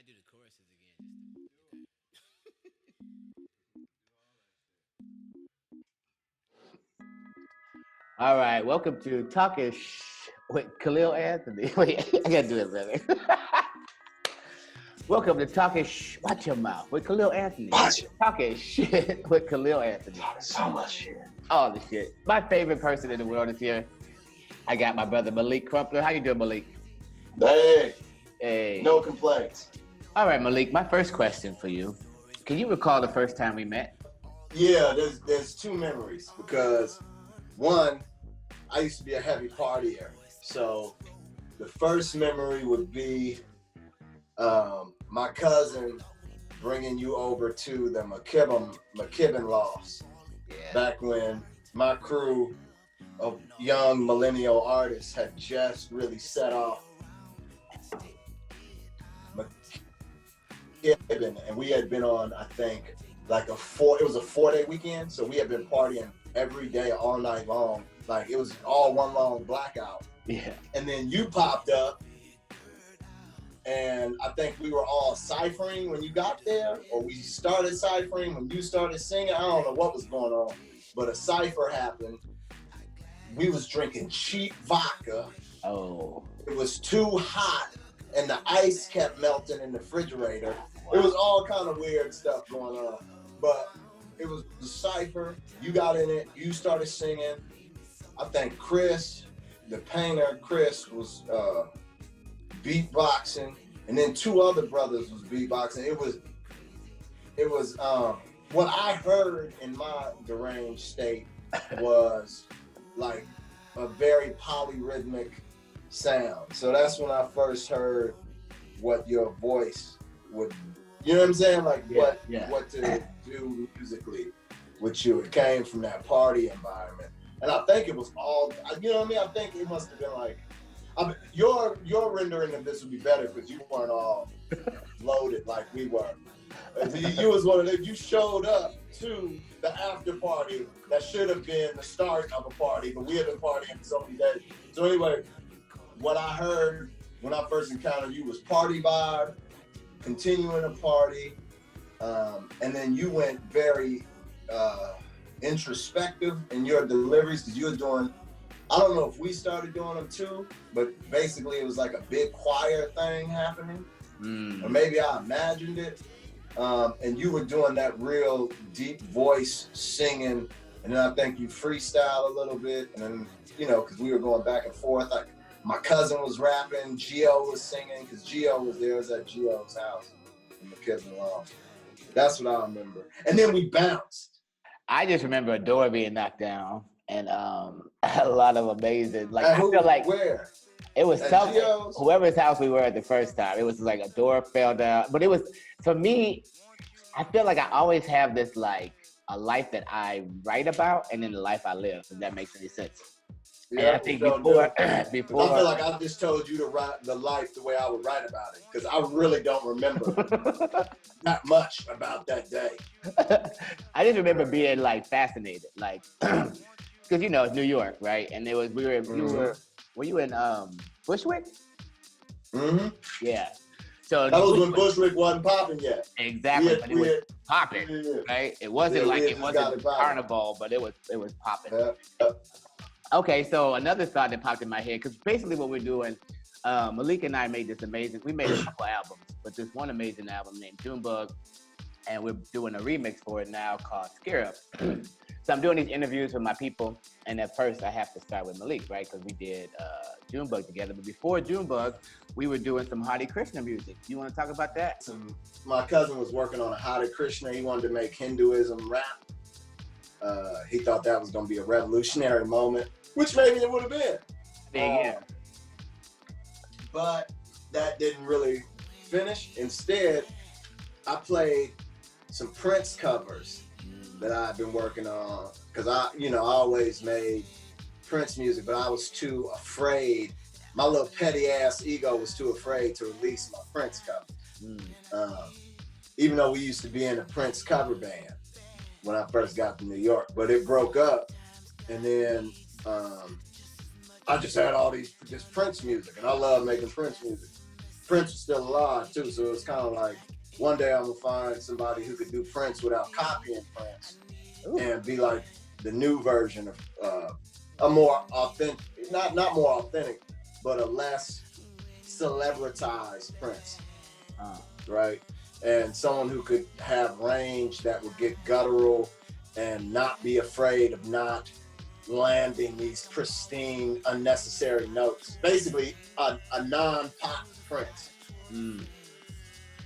do the choruses again. All right, welcome to Talking with Khalil Anthony. Wait, I gotta do it better. Welcome to Talking Watch your mouth with Khalil Anthony. Watch it. Talking shit with Khalil Anthony. So much shit. All the shit. My favorite person in the world is here. I got my brother Malik Crumpler. How you doing, Malik? Hey, Hey. no complaints. All right, Malik. My first question for you: can you recall the first time we met? Yeah, there's two memories because one, I used to be a heavy partier. So the first memory would be my cousin bringing you over to the McKibben Lofts. Yeah. Back when my crew of young millennial artists had just really set off McKibben, and we had been on, I think, like it was a 4-day weekend, so we had been partying every day, all night long. Like it was all one long blackout. Yeah. And then you popped up, and I think we were all ciphering when you got there, or we started ciphering when you started singing. I don't know what was going on, but a cipher happened. We was drinking cheap vodka. Oh. It was too hot, and the ice kept melting in the refrigerator. It was all kind of weird stuff going on, but it was the cipher. You got in it. You started singing. I think Chris, the painter, Chris was beatboxing, and then two other brothers was beatboxing. It was what I heard in my deranged state was like a very polyrhythmic sound. So that's when I first heard what your voice would, you know what I'm saying? Like what to do musically with you. It came from that party environment. And I think it was all, you know what I mean? I think it must have been like, your rendering of this would be better because you weren't all loaded like we were. You was one of them, you showed up to the after party that should have been the start of a party, but we had been partying for so many days. So anyway, what I heard when I first encountered you was party vibe, continuing to party, and then you went very introspective in your deliveries because you were doing, I don't know if we started doing them too, but basically it was like a big choir thing happening, or maybe I imagined it. And you were doing that real deep voice singing, and then I think you freestyle a little bit, and then, you know, because we were going back and forth. Like my cousin was rapping, Gio was singing, because Gio was there. It was at Gio's house in the McKibben Loft. That's what I remember. And then we bounced. I just remember a door being knocked down, and a lot of amazing. Like I feel like where it was at something. Gio's? Whoever's house we were at the first time, it was like a door fell down. But it was, for me, I feel like I always have this like a life that I write about, and then the life I live. If that makes any sense. Yeah, and I think before I feel like I just told you to write the life the way I would write about it, because I really don't remember that much about that day. I just remember being like fascinated, like because you know it's New York, right? And were you in Bushwick? Mm-hmm. Yeah. So that was when Bushwick wasn't popping yet. Exactly, but it was popping, right? It wasn't it wasn't carnival, but it was popping. Yeah. Okay, so another thought that popped in my head, because basically what we're doing, Malik and I made a couple albums, but this one amazing album named Junebug, and we're doing a remix for it now called Scarab. So I'm doing these interviews with my people, and at first I have to start with Malik, right? Because we did Junebug together, but before Junebug, we were doing some Hottie Krishna music. You want to talk about that? My cousin was working on a Hottie Krishna. He wanted to make Hinduism rap. He thought that was going to be a revolutionary moment, which maybe it would have been. Yeah. But that didn't really finish. Instead, I played some Prince covers that I've been working on, because I always made Prince music, but I was too afraid. My little petty ass ego was too afraid to release my Prince covers. Even though we used to be in a Prince cover band when I first got to New York, but it broke up, and then I just had all this Prince music, and I love making Prince music. Prince was still alive too, so it's kind of like one day I'm gonna find somebody who could do Prince without copying Prince. Ooh. And be like the new version of a more authentic, not more authentic, but a less celebritized Prince, right? And someone who could have range that would get guttural and not be afraid of not landing these pristine, unnecessary notes. Basically, a non-pop Prince. And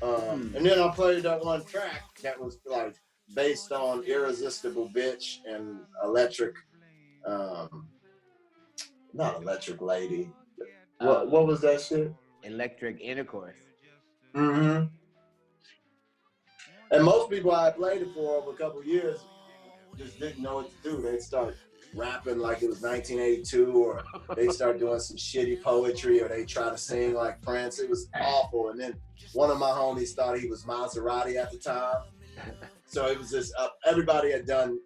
then I played that one track that was like based on Irresistible Bitch and Electric, not Electric Lady. What was that shit? Electric Intercourse. Mm-hmm. And most people I played it for over a couple of years just didn't know what to do. They'd start rapping like it was 1982, or they'd start doing some shitty poetry, or they try to sing like Prince. It was awful. And then one of my homies thought he was Maserati at the time. So it was just, everybody had done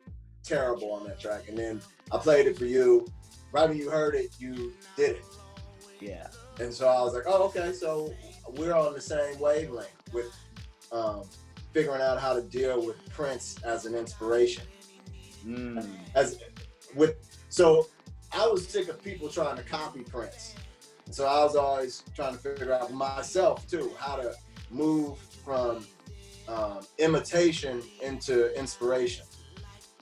terrible on that track. And then I played it for you. Right when you heard it, you did it. Yeah. And so I was like, oh, okay, so we're on the same wavelength with figuring out how to deal with Prince as an inspiration. So I was sick of people trying to copy Prince. So I was always trying to figure out myself too, how to move from imitation into inspiration.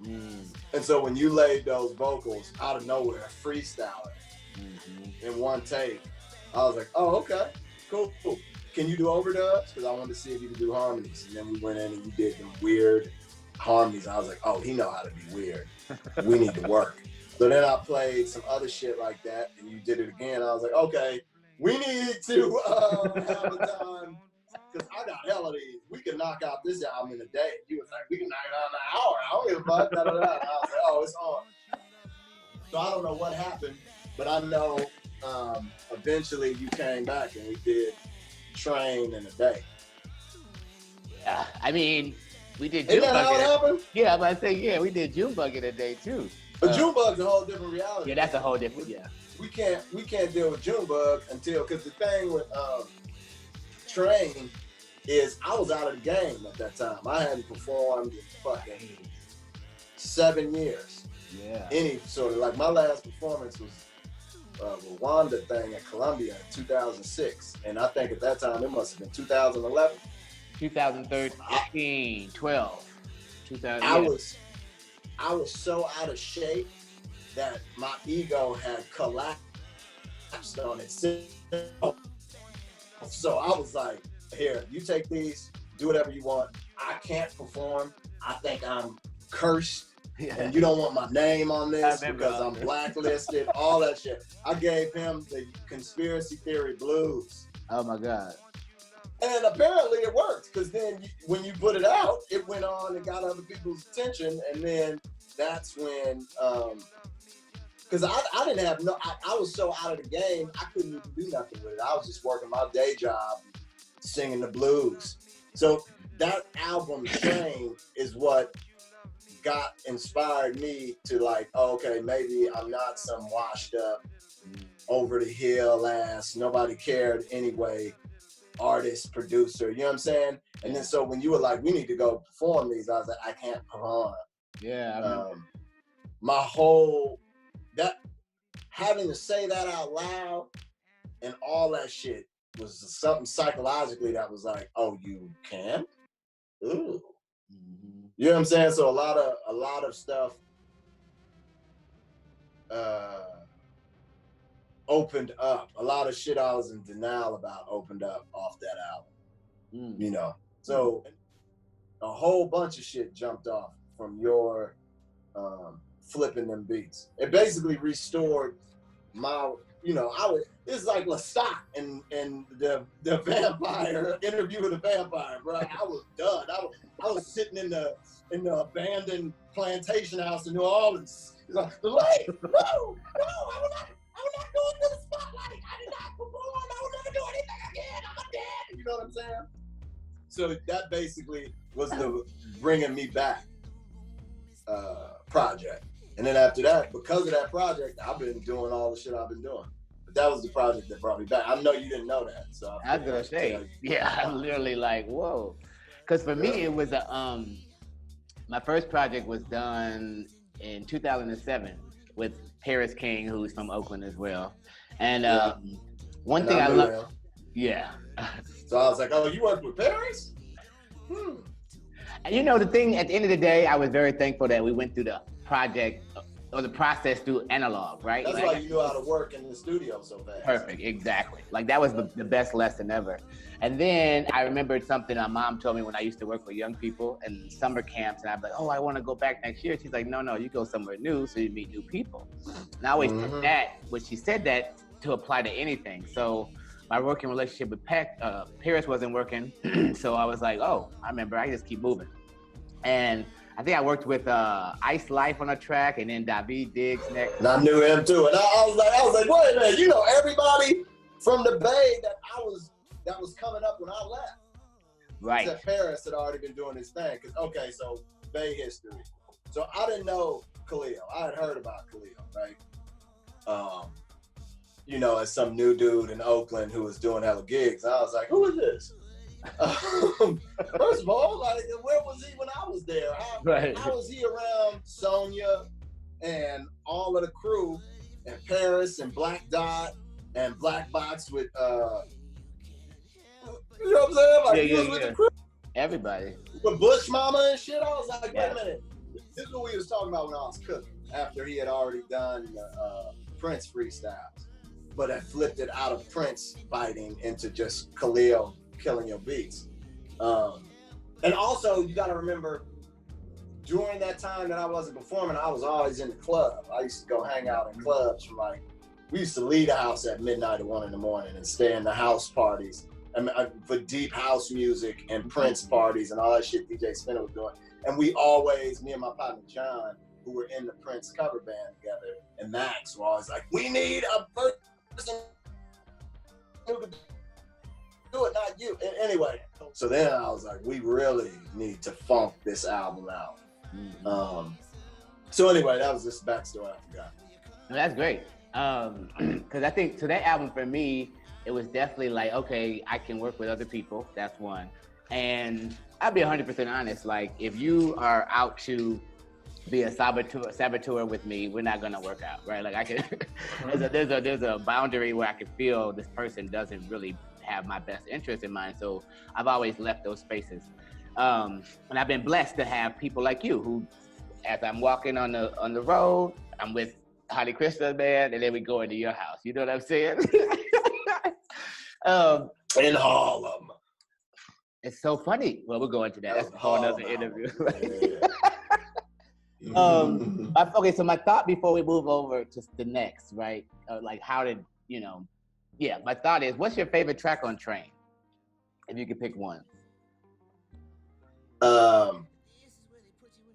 And so when you laid those vocals out of nowhere, freestyling in one take, I was like, oh, okay, cool. Can you do overdubs? Because I wanted to see if you could do harmonies. And then we went in and you did the weird harmonies. I was like, oh, he know how to be weird. We need to work. So then I played some other shit like that, and you did it again. I was like, okay, we need to have a time, because I got hell of these. We can knock out this album in a day. He was like, we can knock it out in an hour. I don't give a fuck. And I was like, oh, it's on. So I don't know what happened, but I know eventually you came back and we did Train in a day. Yeah, I mean, we did Isn't that how it happened? Yeah, I'm about to say, yeah, we did Junebug in a day too. But Junebug's a whole different reality. Yeah, that's a whole different, yeah. We can't deal with Junebug until, because the thing with Train is I was out of the game at that time. I hadn't performed in fucking 7 years. Yeah. Any sort of, like, my last performance was Rwanda thing at Columbia in 2006. And I think at that time it must have been 2011. 2013, 12. I was so out of shape that my ego had collapsed on itself. So I was like, here, you take these, do whatever you want. I can't perform. I think I'm cursed. Yeah. And you don't want my name on this because I'm blacklisted, all that shit. I gave him the conspiracy theory blues. Oh my God. And apparently it worked, because then when you put it out, it went on and got other people's attention. And then that's when, because I didn't have I was so out of the game, I couldn't even do nothing with it. I was just working my day job, singing the blues. So that album, Train, is what inspired me to like, oh, okay, maybe I'm not some washed up, over the hill ass, nobody cared anyway, artist, producer, you know what I'm saying? And then so when you were like, we need to go perform these, I was like, I can't perform. Yeah. My whole, that, having to say that out loud and all that shit was something psychologically that was like, oh, you can? Ooh. You know what I'm saying? So a lot of stuff opened up. A lot of shit I was in denial about opened up off that album. You know? So a whole bunch of shit jumped off from your flipping them beats. It basically restored my, it's like Lestat and the vampire, Interview with the Vampire, bro. I was done. I was sitting in the abandoned plantation house in New Orleans. Like, no, I will not go into the spotlight. I did not perform. I will never do anything again. I'm dead. You know what I'm saying? So that basically was the bringing me back project. And then after that, because of that project, I've been doing all the shit I've been doing. that was the project that brought me back. I know you didn't know that, so I was gonna say, yeah, I'm literally like, whoa, because for me it was my first project was done in 2007 with Paris King, who's from Oakland as well, and one thing I love, yeah. So I was like, oh, you worked with Paris? And you know, the thing at the end of the day, I was very thankful that we went through the project or the process through analog, right? That's why you knew how to work in the studio so fast. Perfect, exactly. Like that was the best lesson ever. And then I remembered something my mom told me when I used to work with young people in summer camps, and I'd be like, oh, I want to go back next year. She's like, no, you go somewhere new so you meet new people. And I always took that, when she said that, to apply to anything. So my working relationship with Paris wasn't working. So I was like, oh, I remember, I just keep moving. And I think I worked with Ice Life on a track, and then David Diggs next. And I knew him too. And I was like, wait a minute, you know everybody from the Bay that was coming up when I left. Right. Except Paris had already been doing his thing. Okay, so Bay history. So I didn't know Khalil. I had heard about Khalil, right? You know, as some new dude in Oakland who was doing hella gigs. I was like, who is this? First of all, like, where was he when I was there? How was he around Sonia and all of the crew and Paris and Black Dot and Black Box with you know what I'm saying? Like, he was with the crew. Everybody. With Bush Mama and shit. I was like, wait a minute. This is what we was talking about when I was cooking, after he had already done the Prince freestyles, but I flipped it out of Prince biting into just Khalil killing your beats. And also, you got to remember, during that time that I wasn't performing, I was always in the club. I used to go hang out in clubs from we used to leave the house at midnight or 1 a.m. and stay in the house parties for deep house music and Prince parties and all that shit DJ Spinner was doing. And we always, me and my partner John, who were in the Prince cover band together, and Max were always like, we need a person who could do it, not you. And anyway, so then I was like, we really need to funk this album out. So anyway, that was just backstory I forgot. No, that's great. Because I think, so that album for me, it was definitely like, okay, I can work with other people. That's one. And I'll be 100% honest. Like, if you are out to be a saboteur with me, we're not gonna work out, right? Like, I can, there's a boundary where I can feel this person doesn't really have my best interest in mind. So I've always left those spaces. And I've been blessed to have people like you who, as I'm walking on the road, I'm with Hottie Krishna band, and then we go into your house. You know what I'm saying? In Harlem. It's so funny. Well, we'll go into that. That's a whole other interview. Okay, so my thought before we move over to the next, right? Like, how did, my thought is, what's your favorite track on Train? If you could pick one.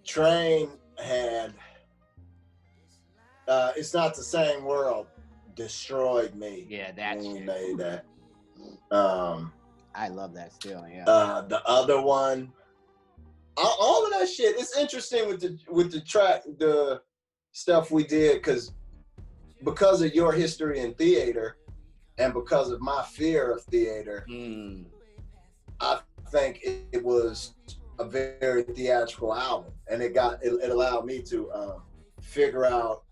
Train had, It's Not the Same World, destroyed me. Yeah, that shit. Made that. I love that still, yeah. The other one, all of that shit. It's interesting with the track, the stuff we did, because of your history in theater, and because of my fear of theater, I think it was a very theatrical album, and it allowed me to figure out,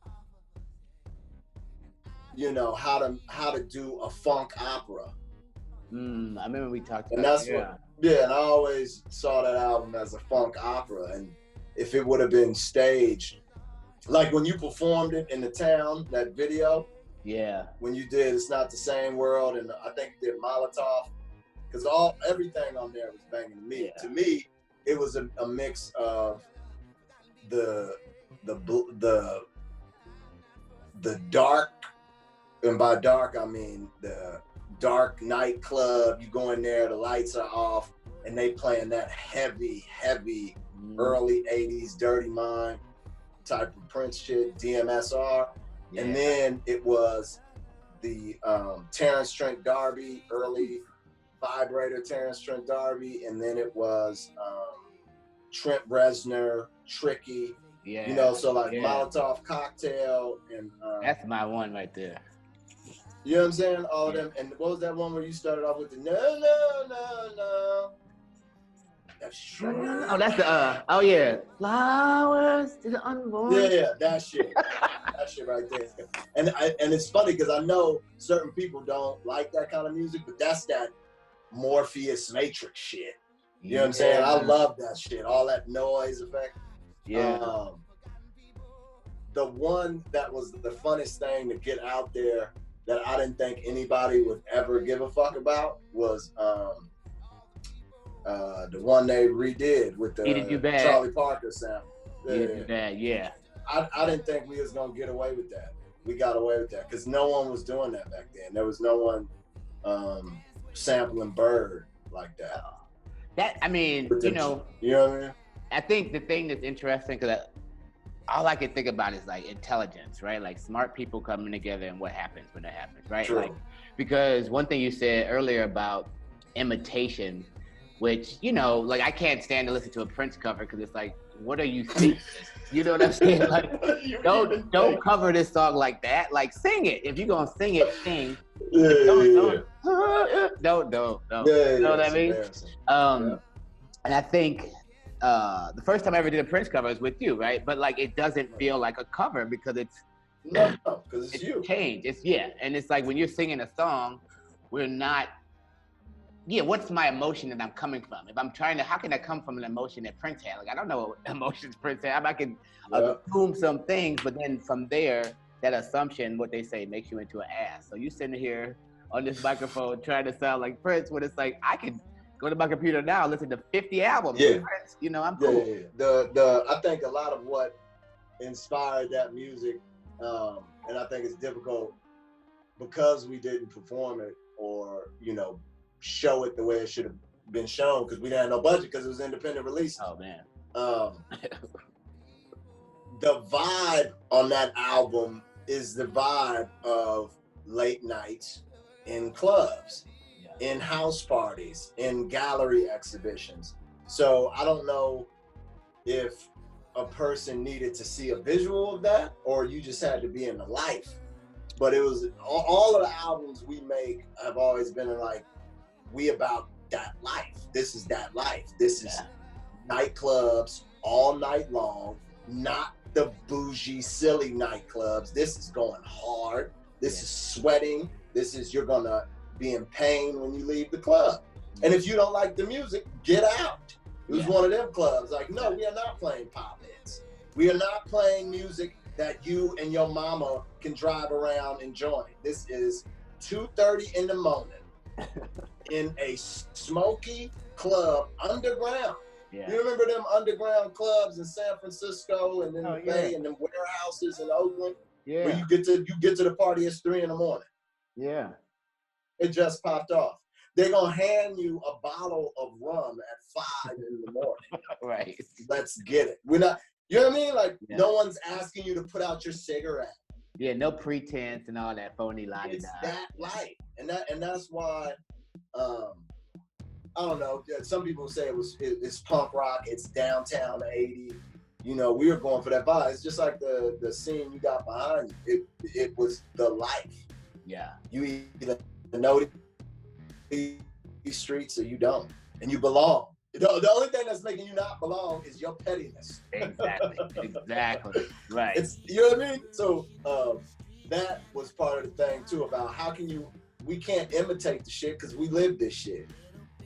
how to do a funk opera. I remember we talked about and that's what. Yeah, and I always saw that album as a funk opera, and if it would have been staged, like when you performed it in the town, that video. Yeah. When you did It's Not the Same World, and I think you did Molotov, because everything on there was banging to me. Yeah. To me, it was a mix of the dark, and by dark I mean the dark nightclub. You go in there, the lights are off, and they playing that heavy early 80s Dirty Mind type of Prince shit, DMSR. Yeah. And then it was the Terrence Trent D'Arby, early vibrator Terrence Trent D'Arby, and then it was Trent Reznor, Tricky. Yeah. So like Molotov Cocktail, and that's my one right there. You know what I'm saying? All of them. And what was that one where you started off with the no? That's true. Oh, that's the oh yeah. Flowers to the unborn. Yeah, that shit. That shit right there. And it's funny because I know certain people don't like that kind of music, but that's that Morpheus Matrix shit. You know what I'm saying? I love that shit. All that noise effect. Yeah. The one that was the funnest thing to get out there that I didn't think anybody would ever give a fuck about was the one they redid with the Charlie Parker sound. Yeah. I didn't think we was gonna get away with that. We got away with that because no one was doing that back then. There was no one sampling Bird like that. You know what I mean? I think the thing that's interesting, because all I can think about is like intelligence, right? Like smart people coming together and what happens when it happens, right? True. Like, because one thing you said earlier about imitation, which, you know, like I can't stand to listen to a Prince cover because it's like, what are you singing? You know what I'm saying? Like, don't cover this song like that. Like, sing it. If you're gonna sing it, sing. Don't. You know what I mean? And I think the first time I ever did a Prince cover was with you, right? But like, it doesn't feel like a cover because it's because it's you. Changed. And it's like when you're singing a song, we're not. Yeah, what's my emotion that I'm coming from? If I'm trying to, how can I come from an emotion that Prince had? Like, I don't know what emotions Prince had. I can assume some things, but then from there, that assumption, what they say, makes you into an ass. So you sitting here on this microphone trying to sound like Prince, when it's like, I can go to my computer now, listen to 50 albums. Yeah. Prince, you know, I'm cool. Yeah. I think a lot of what inspired that music, and I think it's difficult because we didn't perform it or, you know, show it the way it should have been shown because we didn't have no budget because it was independent release. Oh man. The vibe on that album is the vibe of late nights in clubs, in house parties, in gallery exhibitions. So I don't know if a person needed to see a visual of that or you just had to be in the life. But it was all of the albums we make have always been like, we about that life. This is that life. This is nightclubs all night long, not the bougie, silly nightclubs. This is going hard. This is sweating. This is, you're gonna be in pain when you leave the club. And if you don't like the music, get out. It was one of them clubs. Like, no, we are not playing pop hits. We are not playing music that you and your mama can drive around enjoying. This is 2:30 in the morning. In a smoky club underground. Yeah. You remember them underground clubs in San Francisco and in the Bay and them warehouses in Oakland? Yeah. Where you get to the party, it's 3 in the morning. Yeah. It just popped off. They're gonna hand you a bottle of rum at 5 in the morning. Right. Let's get it. We're not, you know what I mean? Like no one's asking you to put out your cigarette. Yeah, no pretense and all that phony lie. It's that light. And that's why I don't know. Some people say it's punk rock. It's downtown 80. You know, we were going for that vibe. It's just like the scene you got behind you. It was the life. Yeah. You either know these streets or you don't, and you belong. The only thing that's making you not belong is your pettiness. Exactly. Right. You know what I mean? So that was part of the thing too about how can we can't imitate the shit because we live this shit.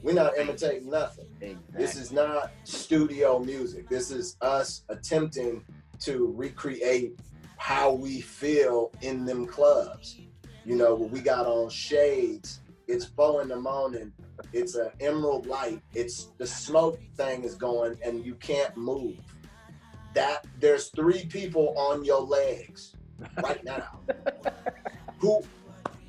We're not imitating nothing. Exactly. This is not studio music. This is us attempting to recreate how we feel in them clubs. You know, we got on shades. It's 4 in the morning. It's an emerald light. It's the smoke thing is going and you can't move. There's 3 people on your legs right now.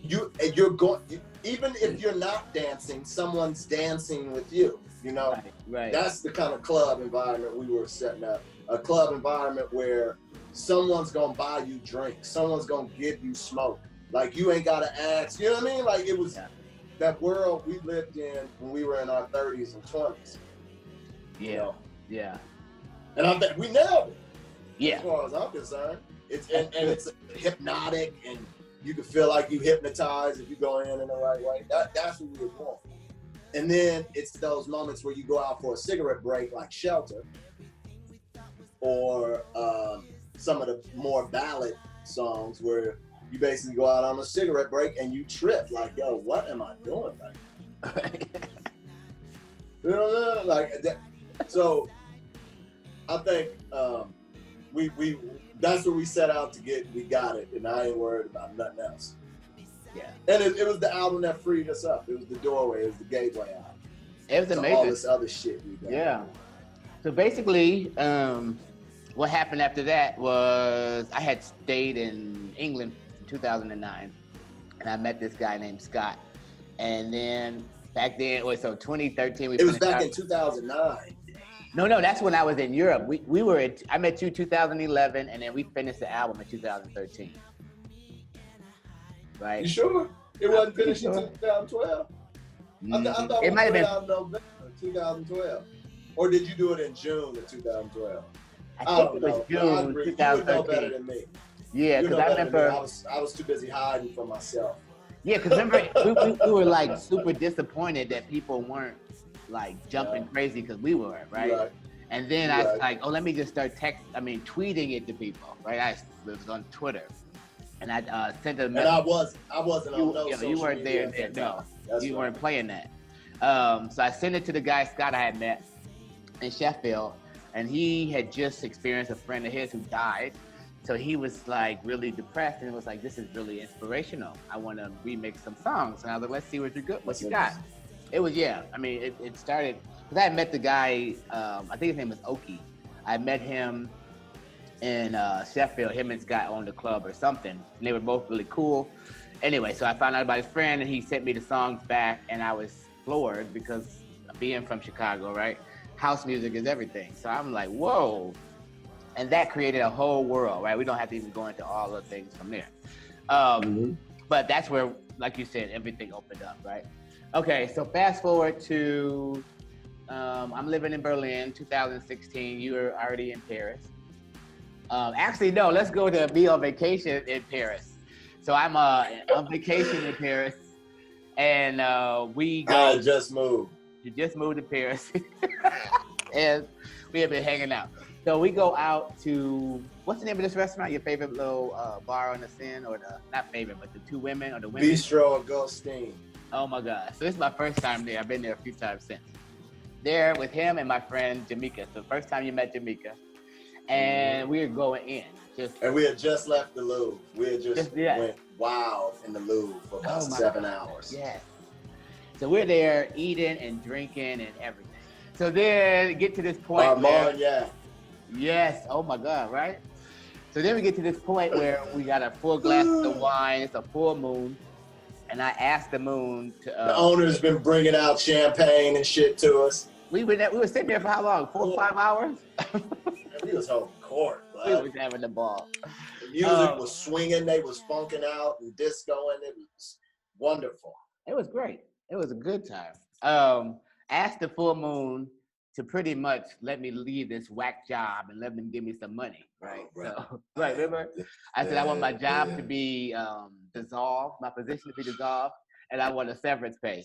You're going, even if you're not dancing, someone's dancing with you, you know? Right. That's the kind of club environment we were setting up. A club environment where someone's gonna buy you drinks, someone's gonna give you smoke. Like you ain't gotta ask, you know what I mean? Like it was that world we lived in when we were in our 30s and 20s. Yeah. You know? Yeah. And I bet we nailed it. Yeah. As far as I'm concerned. It's hypnotic and you can feel like you hypnotized if you go in the right way. That's what we were doing. And then it's those moments where you go out for a cigarette break, like Shelter, or some of the more ballad songs where you basically go out on a cigarette break and you trip, like, yo, what am I doing right now? You know, like that. So I think we that's what we set out to get. We got it, and I ain't worried about nothing else. Yeah. And it was the album that freed us up. It was the doorway. It was the gateway album. It was amazing. All this other shit we got. Yeah. So basically, what happened after that was I had stayed in England in 2009, and I met this guy named Scott. And then back then, so 2013. It was back in 2009. No, that's when I was in Europe. I met you 2011, and then we finished the album in 2013. Right? You sure? It wasn't finished in 2012? I thought it might have been November 2012. Or did you do it in June of 2012? I think it was June 2013. You would know better than me. Yeah, because I remember I was too busy hiding from myself. Yeah, because remember we were like super disappointed that people weren't like jumping crazy because we were, right? And then I was like, oh, let me just start tweeting it to people, right? I was on Twitter, and I sent a message. And I wasn't on those social you weren't media there. No, you right. weren't playing that. So I sent it to the guy Scott I had met in Sheffield, and he had just experienced a friend of his who died. So he was like really depressed, and it was like, this is really inspirational. I want to remix some songs. And I was like, let's see what you got. It was, it started, because I had met the guy, I think his name was Oki. I met him in Sheffield. Him and Scott owned a club or something. And they were both really cool. Anyway, so I found out about his friend, and he sent me the songs back, and I was floored because being from Chicago, right? House music is everything. So I'm like, whoa. And that created a whole world, right? We don't have to even go into all the things from there. But that's where, like you said, everything opened up, right? Okay, so fast forward to, I'm living in Berlin, 2016. You were already in Paris. Actually, no, let's go to be on vacation in Paris. So I'm on vacation in Paris, and we go. I just moved. You just moved to Paris. And we have been hanging out. So we go out to, what's the name of this restaurant? Your favorite little bar on the Seine, or not favorite, but the two women or the women? Bistro Augustine. Oh my God. So this is my first time there. I've been there a few times since. There with him and my friend Jamaica. So first time you met Jamaica. And we were going in. And we had just left the Louvre. We had just went wild in the Louvre for about 7 hours. Yes. So we're there eating and drinking and everything. So then get to this point Yes, oh my God, right? So then we get to this point where we got a full glass of wine, it's a full moon, and I asked the moon to... the owner's been bringing out champagne and shit to us. We were sitting there for how long? 4 or 5 hours? We was holding court, bud. We was having the ball. The music was swinging, they was funking out and discoing, it was wonderful. It was great. It was a good time. Asked the full moon to pretty much let me leave this whack job and let them give me some money, right? So, right, remember? I said I want my job to be dissolved, my position to be dissolved, and I want a severance pay.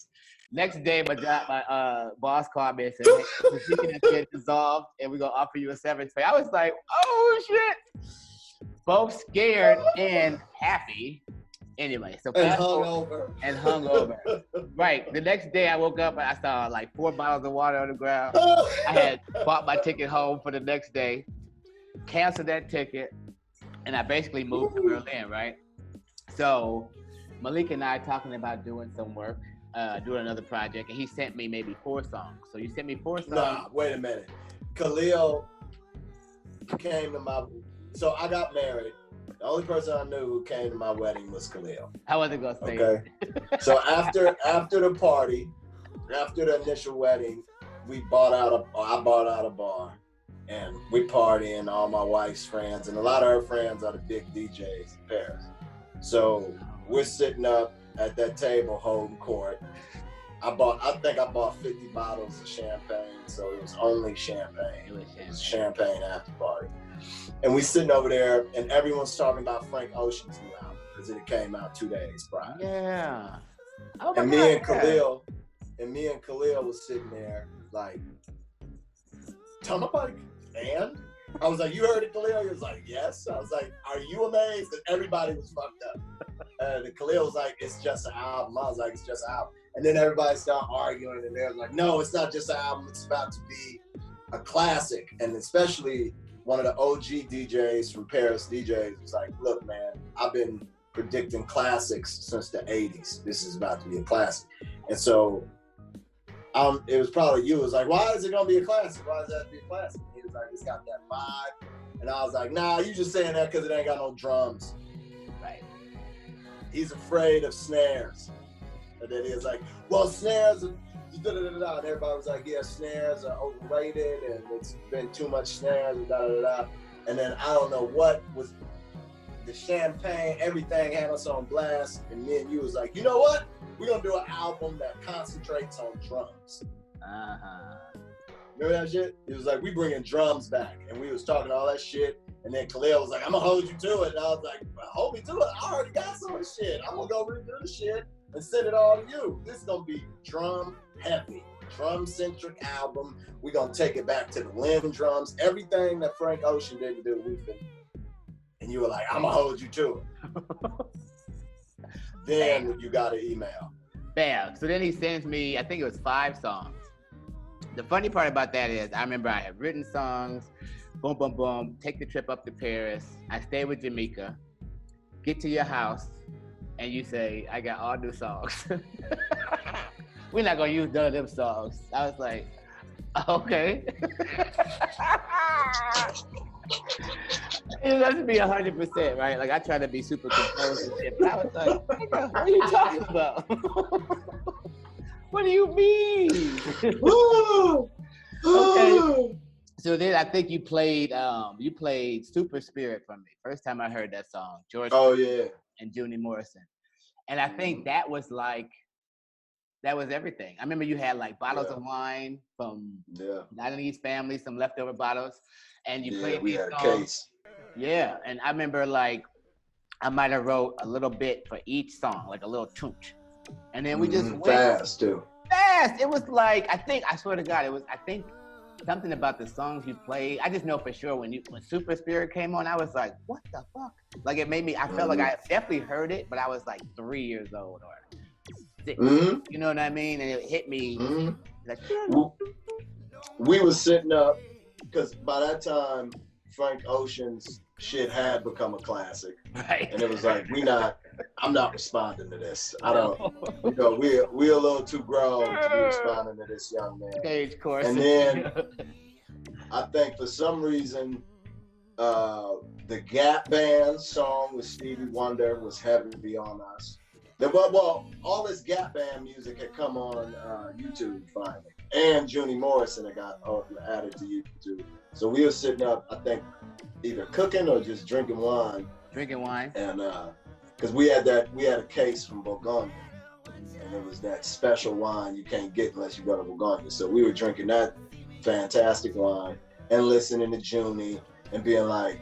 Next day, my boss called me and said, hey, the position is getting dissolved, and we're gonna offer you a severance pay. I was like, oh shit! Both scared and happy. Anyway, so and hungover. Right. The next day I woke up and I saw like 4 bottles of water on the ground. I had bought my ticket home for the next day, canceled that ticket, and I basically moved to Berlin, right? So Malik and I talking about doing some work, doing another project, and he sent me maybe 4 songs. So you sent me 4 songs. Nah, wait a minute. Khalil came to so I got married. The only person I knew who came to my wedding was Khalil. I wasn't gonna say it. So after the party, after the initial wedding, I bought out a bar, and we partying, all my wife's friends, and a lot of her friends are the big DJs in Paris. So we're sitting up at that table holding court. I think I bought 50 bottles of champagne, so it was only champagne. It was champagne after party. And we sitting over there, and everyone's talking about Frank Ocean's new album. because it came out 2 days prior. Yeah. Oh my And God, me and Khalil was sitting there like, tell nobody. And I was like, you heard it, Khalil? He was like, yes. I was like, are you amazed? And everybody was fucked up. And Khalil was like, it's just an album. I was like, it's just an album. And then everybody started arguing, and they was like, no, it's not just an album. It's about to be a classic. And especially one of the OG DJs from Paris DJs was like, look, man, I've been predicting classics since the 80s. This is about to be a classic. And so it was probably you. It was like, why is it gonna be a classic? Why does that have to be a classic? And he was like, it's got that vibe. And I was like, nah, you just saying that because it ain't got no drums. Right. He's afraid of snares. And then he was like, well, snares are da-da-da-da-da. And everybody was like, yeah, snares are overrated and it's been too much snares and da-da-da-da. And then I don't know what was the champagne, everything had us on blast. And me and you was like, you know what? We're gonna do an album that concentrates on drums. Remember that shit? It was like, we bringing drums back. And we was talking all that shit. And then Khalil was like, I'm gonna hold you to it. And I was like, well, hold me to it. I already got some of the shit. I'm gonna go redo the shit and send it all to you. This is gonna be drum heavy, drum centric album. We're gonna take it back to the Lynn drums. Everything that Frank Ocean didn't do, we've been. And you were like, I'm gonna hold you to it. Then you got an email. Bam. So then he sends me, I think it was 5 songs. The funny part about that is I remember I had written songs, boom, boom, boom, take the trip up to Paris. I stay with Jamaica, get to your house, and you say, I got all new songs. We're not gonna use none of them songs. I was like, okay. It must be 100%, right? Like I try to be super composed and shit, but I was like, what are you talking about? What do you mean? Okay. So then I think you played Super Spirit for me. First time I heard that song, George. Oh yeah. And Junie Morrison. And I think that was everything. I remember you had like bottles of wine from Nineties family, some leftover bottles, and you played we these had songs. a case. Yeah, and I remember like I might have wrote a little bit for each song, like a little toot. And then we just went fast too. Fast. It was like I swear to God, I think something about the songs you played. I just know for sure when Super Spirit came on, I was like, what the fuck? Like it made me, I felt like I definitely heard it, but I was like 3 years old or 6. You know what I mean? And it hit me. Like, we were sitting up, because by that time, Frank Ocean's shit had become a classic. Right. And it was like, I'm not responding to this. I don't, we're a little too grown to be responding to this young man. Stage course. And then I think for some reason, the Gap Band song with Stevie Wonder was heavy on us. Well, all this Gap Band music had come on YouTube finally. And Junie Morrison had got added to YouTube. So we were sitting up, I think, either cooking or just drinking wine. And because we had a case from Bourgogne, and it was that special wine you can't get unless you go to Bourgogne. So we were drinking that fantastic wine and listening to Junie and being like,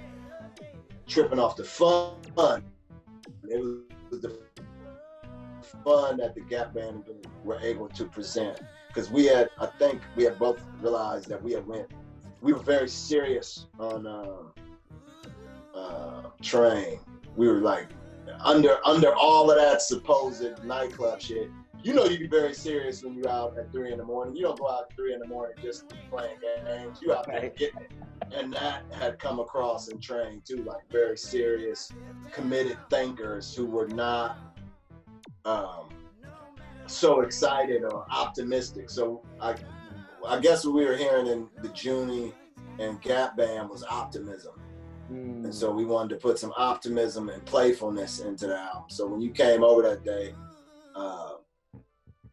tripping off the fun. It was the fun that the Gap Band were able to present. Because I think we had both realized that we were very serious on Train. We were like, under all of that supposed nightclub shit, you know you be very serious when you're out at 3 a.m. You don't go out at 3 a.m. just playing games. You out there getting it. And that had come across in Train too, like very serious, committed thinkers who were not so excited or optimistic. So I guess what we were hearing in the Junie and Gap Band was optimism. And so we wanted to put some optimism and playfulness into the album. So when you came over that day,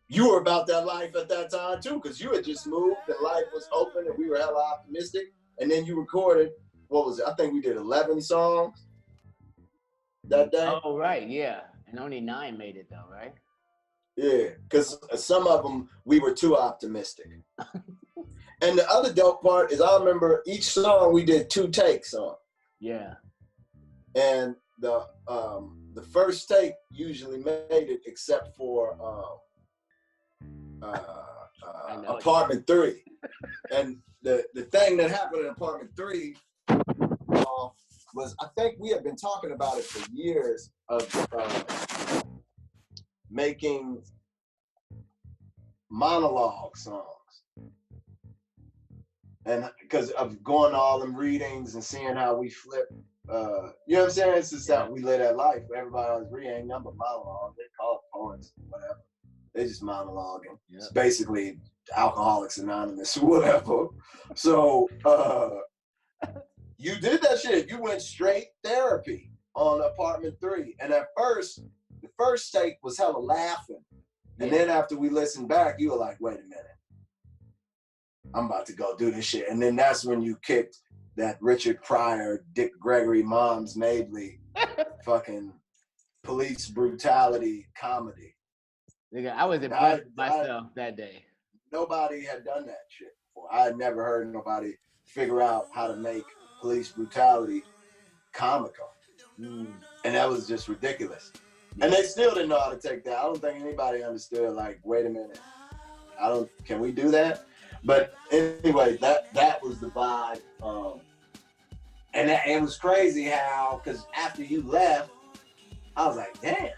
you were about that life at that time too, because you had just moved and life was open and we were hella optimistic. And then you recorded, what was it? I think we did 11 songs that day. Oh, right, yeah. And only 9 made it though, right? Yeah, because some of them, we were too optimistic. And the other dope part is I remember each song we did 2 takes on. Yeah. And the first take usually made it, except for Apartment 3. And the thing that happened in Apartment 3 was, I think we had been talking about it for years, of making monologue songs. And because of going to all them readings and seeing how we flip, you know what I'm saying? It's just that we live that life. Everybody always read ain't number monologue. They call it poets, whatever. They just monologuing. Yep. It's basically Alcoholics Anonymous or whatever. So you did that shit. You went straight therapy on Apartment 3. And at first, the first take was hella laughing. And then after we listened back, you were like, wait a minute. I'm about to go do this shit. And then that's when you kicked that Richard Pryor, Dick Gregory, Moms Mabley fucking police brutality comedy. Nigga, I was impressed with myself that day. Nobody had done that shit before. I had never heard nobody figure out how to make police brutality comical. And that was just ridiculous. And they still didn't know how to take that. I don't think anybody understood, like, wait a minute. Can we do that? But anyway, that was the vibe. And it was crazy how, because after you left, I was like, damn,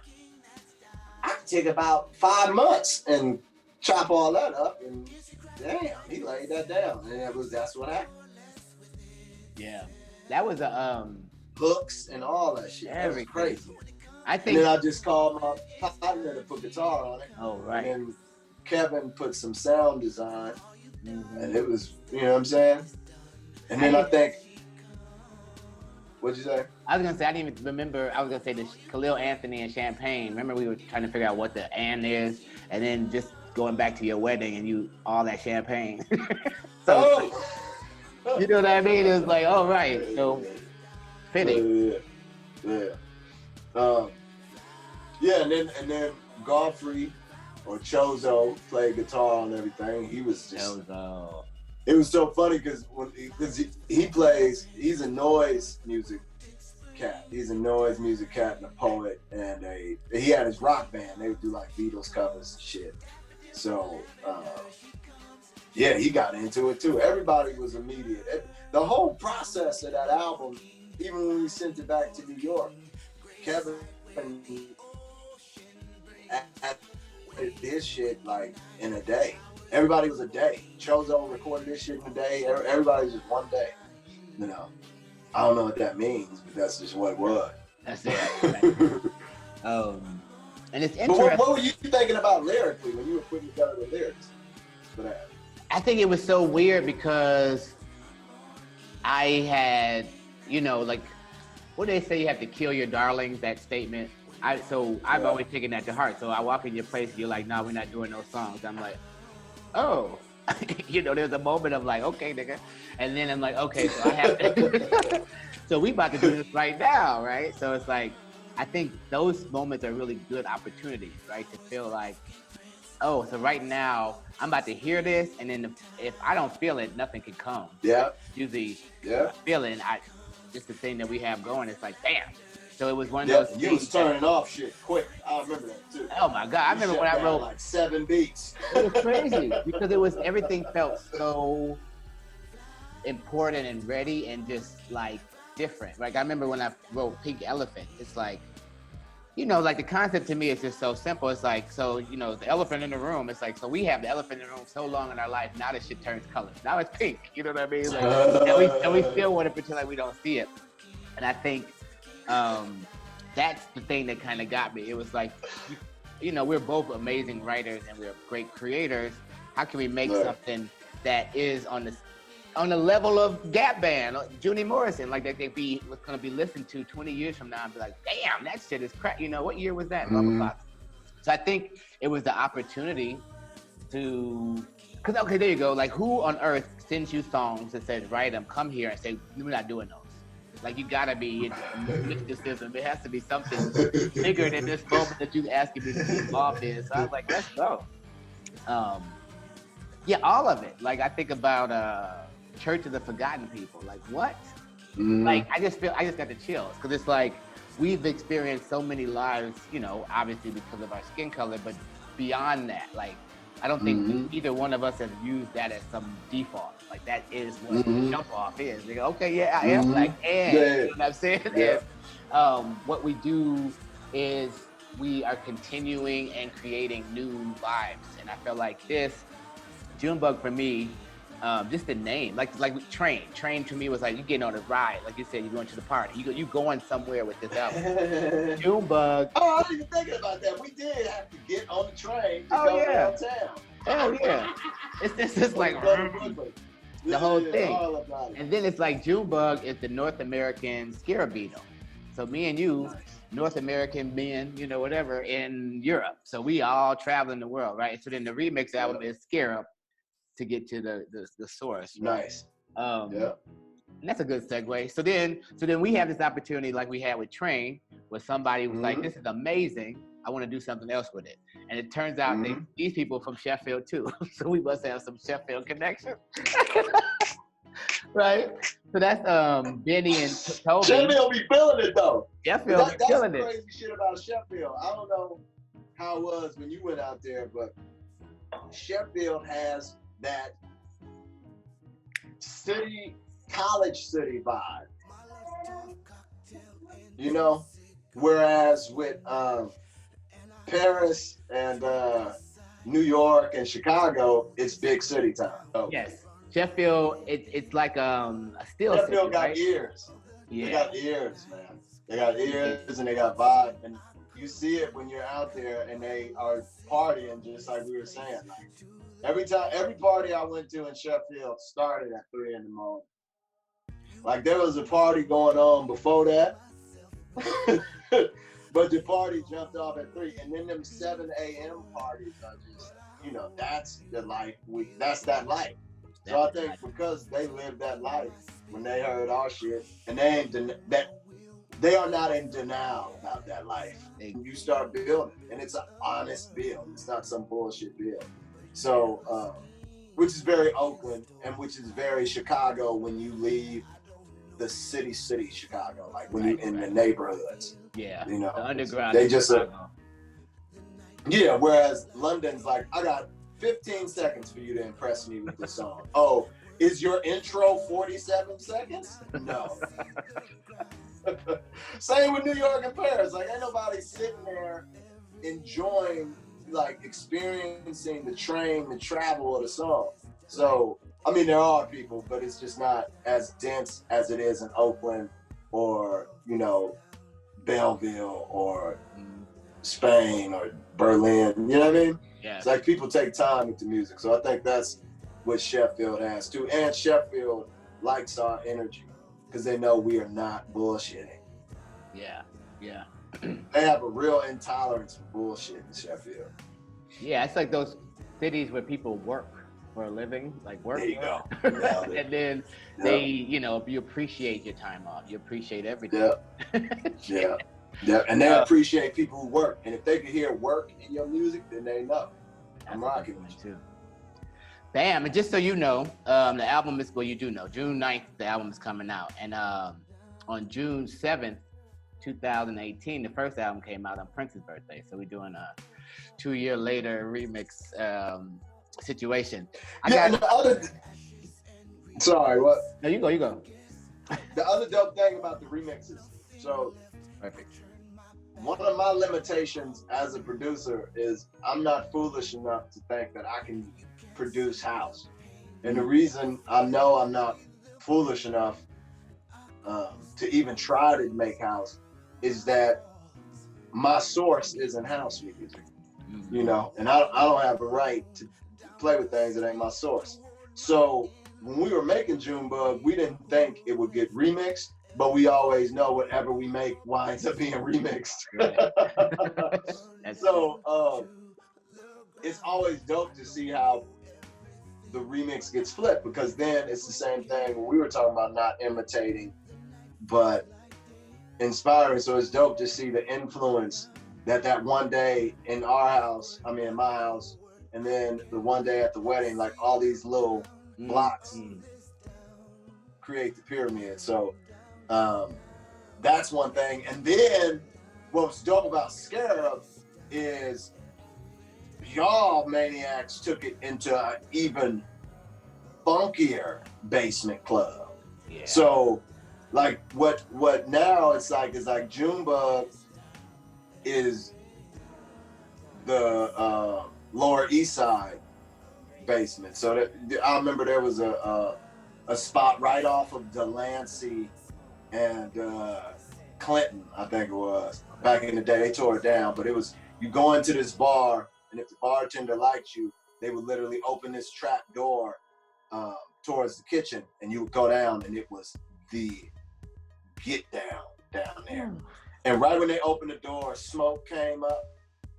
I could take about 5 months and chop all that up, and damn, he laid that down. And that's what happened. Yeah. That was a hooks and all that shit. That was crazy. I think. And then I just called my partner to put guitar on it. Oh, right. And then Kevin put some sound design. And it was, you know what I'm saying? And then I think, what'd you say? I was gonna say, I didn't even remember, I was gonna say the Khalil, Anthony, and Champagne. Remember we were trying to figure out what the "and" is, and then just going back to your wedding and all that champagne. So, you know what I mean? It was like, oh, right, so fitting. Yeah, and then Godfrey, or Chozo, played guitar and everything. He was just. Chozo. It was so funny because he's a noise music cat. He's a noise music cat and a poet, and he had his rock band. They would do like Beatles covers and shit. So yeah, he got into it too. Everybody was immediate. The whole process of that album, even when we sent it back to New York, Kevin this shit like in a day. Everybody was a day. Chozo recorded this shit in a day. Everybody was just one day. You know, I don't know what that means, but that's just what it was. That's it. And it's interesting. But what were you thinking about lyrically when you were putting together the lyrics for that? I think it was so weird because I had, like, what do they say? You have to kill your darlings. That statement. I've always taken that to heart. So I walk in your place and you're like, no, we're not doing those songs. I'm like, oh, there's a moment of like, okay, nigga. And then I'm like, okay, so I have to. So we about to do this right now, right? So it's like, I think those moments are really good opportunities, right? To feel like, oh, so right now I'm about to hear this. And then if I don't feel it, nothing can come. Yeah. Usually feeling, just the thing that we have going, it's like, damn. So it was one of those. You was turning off shit quick. I remember that too. Oh my God! I remember when I wrote like 7 beats. It was crazy because everything felt so important and ready and just like different. Like I remember when I wrote Pink Elephant. It's like, like the concept to me is just so simple. It's like, so the elephant in the room. It's like, so we have the elephant in the room so long in our life. Now this shit turns colors. Now it's pink. You know what I mean? Like, and we still want to pretend like we don't see it. And I think. That's the thing that kind of got me. It was like, we're both amazing writers and we're great creators. How can we make something that is on the level of Gap Band, Junie Morrison, like that was going to be listened to 20 years from now and be like, damn, that shit is crap. What year was that? Blah, blah, blah. So I think it was the opportunity because okay, there you go. Like, who on earth sends you songs that says, write them, come here and say, we're not doing those. Like, you gotta be mysticism. There has to be something bigger than this moment that you asking me to be involved in. So I was like, let's go. Yeah, all of it. Like, I think about Church of the Forgotten People. Like, what? Like, I just got the chills because it's like we've experienced so many lives, you know, obviously because of our skin color, but beyond that, like, I don't think either one of us has used that as some default. Like that is what jump off is. They go, okay, yeah, I am black, and Yeah. you know what I'm saying? Yeah. And what we do is we are continuing and creating new vibes. And I feel like this Junebug for me, just the name, like Train to me was like you getting on a ride, like you said, you going to the party, you going somewhere with this album. Junebug. Oh, I didn't even think about that. We did have to get on the train to go downtown. Hell yeah. It's just like the whole thing. And then it's like Junebug is the North American Scarabino. So me and you, North American men, you know, whatever, in Europe. So we all traveling the world, right? So then the remix album is Scarab to get to the source. Right? Nice. And that's a good segue. So then we have this opportunity like we had with Train, where somebody was like, this is amazing. I want to do something else with it. And it turns out these people from Sheffield too. So we must have some Sheffield connection. Right? So that's Benny and Toby. Sheffield be feeling it though. Sheffield be feeling it. That's the crazy shit about Sheffield. I don't know how it was when you went out there, but Sheffield has that college city vibe. You know? Whereas with Paris and New York and Chicago, it's big city time. So, yes. Sheffield, it's like a steel Sheffield city, got right? ears. Yeah. They got ears, man. They got ears and they got vibe. And you see it when you're out there and they are partying, just like we were saying. Like, every party I went to in Sheffield started at 3 a.m. Like there was a party going on before that. But the party jumped off at 3, and then them 7 a.m. parties are just, you know, that's the life. That's that life. So I think because they lived that life when they heard our shit, and they are not in denial about that life. You start building, and it's an honest build. It's not some bullshit build. So, which is very Oakland, and which is very Chicago when you leave the city Chicago, like when you're in the neighborhoods. Yeah, you know, the underground. They just yeah. Whereas London's like, I got 15 seconds for you to impress me with this song. Oh, is your intro 47 seconds? No. Same with New York and Paris. Like, ain't nobody sitting there enjoying, like, experiencing the train, the travel of the song. So, I mean, there are people, but it's just not as dense as it is in Oakland or, you know, Belleville or Spain or Berlin. You know what I mean? Yeah. It's like people take time with the music. So I think that's what Sheffield has too. And Sheffield likes our energy because they know we are not bullshitting. Yeah, yeah. They have a real intolerance for bullshit in Sheffield. Yeah, it's like those cities where people work for a living, like work. There you go. And then they, you know, you appreciate your time off. You appreciate everything. Yeah. Yeah, and they appreciate people who work. And if they can hear work in your music, then they know. I'm rocking with you. Bam, and just so you know, the album is, well, you do know, June 9th, the album is coming out. And on June 7th, 2018, the first album came out on Prince's birthday. So we're doing a 2-year later remix situation. Sorry, what? No, you go. The other dope thing about the remixes, so perfect. One of my limitations as a producer is I'm not foolish enough to think that I can produce house. And the reason I know I'm not foolish enough to even try to make house is that my source isn't house music, you know, and I don't have the right to play with things that ain't my source. So when we were making Junebug, we didn't think it would get remixed, but we always know whatever we make winds up being remixed. So it's always dope to see how the remix gets flipped, because then it's the same thing when we were talking about not imitating, but inspiring. So it's dope to see the influence that one day in our house, I mean in my house, and then the one day at the wedding, like all these little blocks create the pyramid. So that's one thing. And then what's dope about Scarab is y'all maniacs took it into an even funkier basement club. Yeah. So like what now it's like is like Junebug is the Lower East Side basement. So that, I remember there was a spot right off of Delancey and Clinton, I think it was. Back in the day, they tore it down, but it was, you go into this bar, and if the bartender liked you, they would literally open this trap door towards the kitchen, and you would go down, and it was the get down there. And right when they opened the door, smoke came up,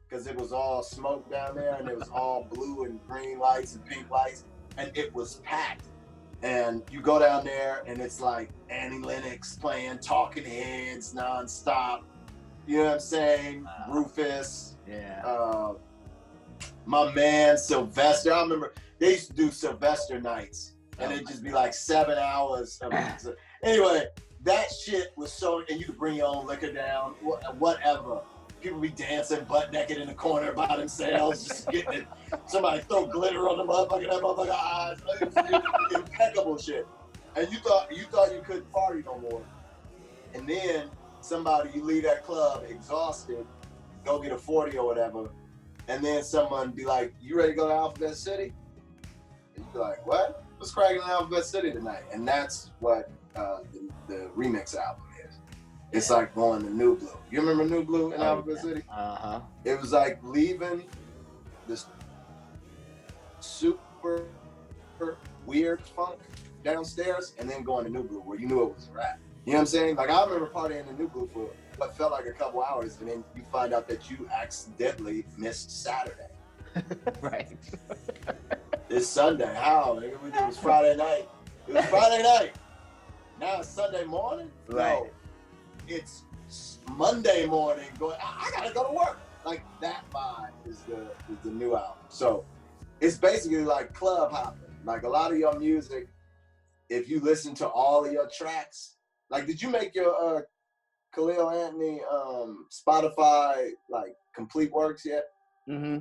because it was all smoke down there, and it was all blue and green lights and pink lights, and it was packed. And you go down there, and it's like Annie Lennox playing Talking Heads nonstop. You know what I'm saying? Wow. Rufus. Yeah. My man Sylvester. I remember they used to do Sylvester nights, and it'd just be like 7 hours. Anyway, that shit was so, and you could bring your own liquor down, whatever. People be dancing butt naked in the corner by themselves, just getting it. Somebody throw glitter on the motherfucker, that motherfucker eyes. Impeccable shit. And you thought you couldn't party no more. And then you leave that club exhausted, go get a 40 or whatever, and then someone be like, "You ready to go to Alphabet City?" And you be like, "What? What's cracking in Alphabet City tonight?" And that's what the remix album is. It's like going to New Blue. You remember New Blue in Alphabet City? Uh-huh. It was like leaving this super weird funk downstairs and then going to New Blue where you knew it was a rap. You know what I'm saying? Like I remember partying in New Blue for what felt like a couple hours, and then you find out that you accidentally missed Saturday. Right. It's Sunday. How? It was Friday night. It was Friday night. Now it's Sunday morning? Right. No. It's Monday morning going, I gotta go to work. Like that vibe is the new album. So it's basically like club hopping. Like a lot of your music, if you listen to all of your tracks, like did you make your Khalil Anthony Spotify like complete works yet? Mm-hmm.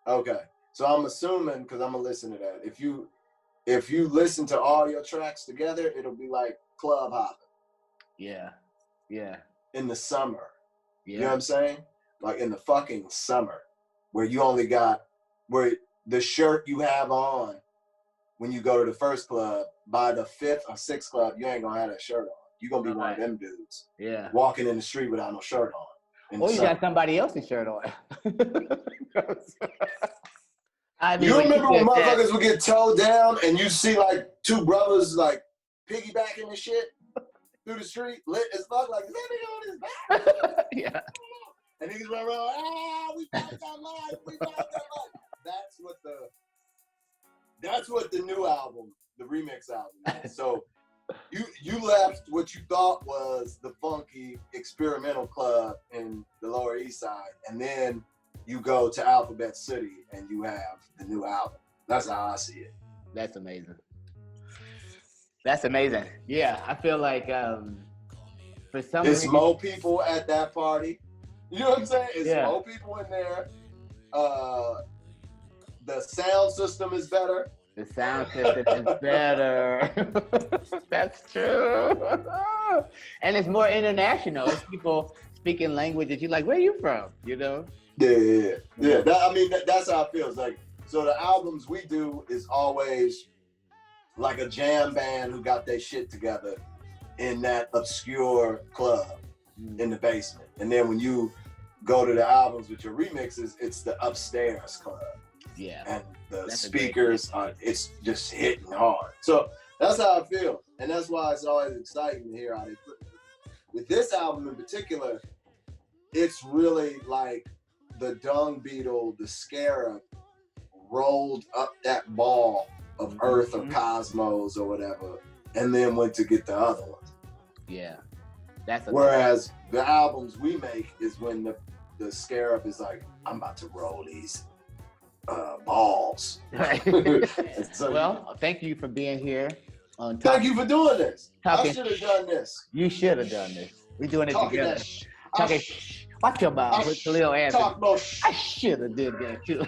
Okay. So I'm assuming, because I'm gonna listen to that. If you listen to all your tracks together, it'll be like club hopping. Yeah. Yeah. In the summer. Yeah. You know what I'm saying? Like in the fucking summer, where you only got, where the shirt you have on when you go to the first club, by the fifth or sixth club, you ain't gonna have that shirt on. You're gonna be one of them dudes. Yeah. Walking in the street without no shirt on. Or you got somebody else's shirt on. I mean, you remember when motherfuckers that, would get towed down and you see like two brothers like piggybacking and shit through the street, lit as fuck, like, is that nigga on his back? Yeah. And niggas run around, we found that life, we found that life. That's what the new album, the remix album is. So you left what you thought was the funky experimental club in the Lower East Side, and then you go to Alphabet City and you have the new album. That's how I see it. That's amazing. That's amazing. Yeah, I feel like for some It's reason, more people at that party. You know what I'm saying? It's more people in there. The sound system is better. The sound system is better. That's true. And it's more international. It's people speaking languages. You're like, where are you from? You know? Yeah. That's how it feels. Like, so the albums we do is always like a jam band who got their shit together in that obscure club in the basement. And then when you go to the albums with your remixes, it's the upstairs club. Yeah. And the speakers it's just hitting hard. So that's how I feel. And that's why it's always exciting to hear how they put it. With this album in particular, it's really like the dung beetle, the scarab, rolled up that ball of Earth or Cosmos or whatever, and then went to get the other one. Yeah. Whereas the albums we make is when the scarab is like, I'm about to roll these balls. So, well, thank you for being here. On top. Thank you for doing this. Talking- I should have done this. You should have done this. We're doing it Talking together. that sh- Talking, watch your mouth with Khalil answer. Talk no I should have did that too.